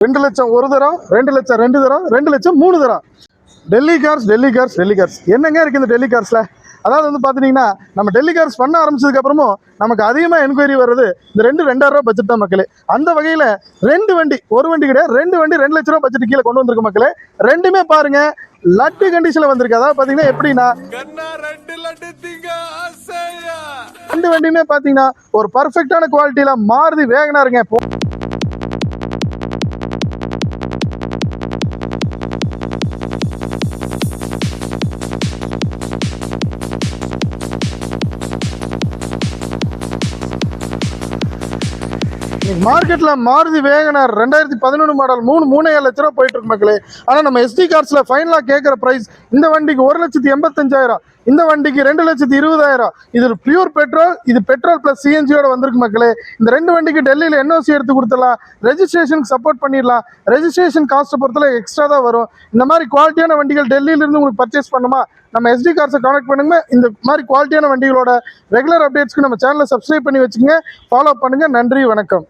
2 லட்சம் ஒரு தரம், 2 லட்சம் 2 தரம், 2 லட்சம் 3 தரம். டெல்லி கார்ஸ் என்னங்க இருக்குது இந்த டெல்லி கார்ஸில்? அதாவது வந்து பார்த்துட்டிங்கன்னா நம்ம டெல்லி கார்ஸ் பண்ண ஆரம்பிச்சதுக்கப்புறமும் நமக்கு அதிகமாக என்கொயரி வர்றது இந்த 2,000 ரூபா பட்ஜெட் தான் மக்களே. அந்த வகையில் 2 வண்டி, ஒரு வண்டி கிடையாது, 2 வண்டி 2 லட்ச ரூபா பட்ஜெட் கீழே கொண்டு வந்திருக்கு மக்களே. ரெண்டுமே பாருங்க லட்டு கண்டிஷனில் வந்திருக்கு. அதாவது பார்த்தீங்கன்னா எப்படின்னா 2 வண்டியுமே பார்த்தீங்கன்னா ஒரு பர்ஃபெக்டான குவாலிட்டியில் மாருதி வேகனாருங்க. மார்க்கெட்டில் மாருதி வேகனார் 2011 மாடல் 3.7 லட்ச ரூபா போயிட்டு இருக்கு மக்களே. ஆனால் நம்ம எஸ்டி கார்ஸில் ஃபைனலாக கேட்குற ப்ரைஸ் இந்த வண்டிக்கு 1,85,000, இந்த வண்டிக்கு 2,20,000. இது பியூர் பெட்ரோல், இது பெட்ரோல் ப்ளஸ் சிஎன்ஜியோட வந்திருக்கு மக்களே. இந்த 2 வண்டிக்கு டெல்லியில் என்ஓசி எடுத்து கொடுத்துடலாம், ரெஜிஸ்ட்ரேஷனுக்கு சப்போர்ட் பண்ணிடலாம். ரெஜிஸ்ட்ரேஷன் காஸ்ட்டை பொறுத்தல எக்ஸ்ட்ரா தான் வரும். இந்த மாதிரி குவாலிட்டியான வண்டிகள் டெல்லியிலிருந்து உங்களுக்கு பர்ச்சேஸ் பண்ணுமா, நம்ம எஸ்டி கார்ஸை கான்டெக்ட் பண்ணுங்க. இந்த மாதிரி குவாலிட்டியான வண்டிகளோட ரெகுலர் அப்டேட்ஸ்க்கு நம்ம சேனலை சப்ஸ்கிரைப் பண்ணி வச்சுங்க, ஃபாலோ பண்ணுங்கள். நன்றி, வணக்கம்.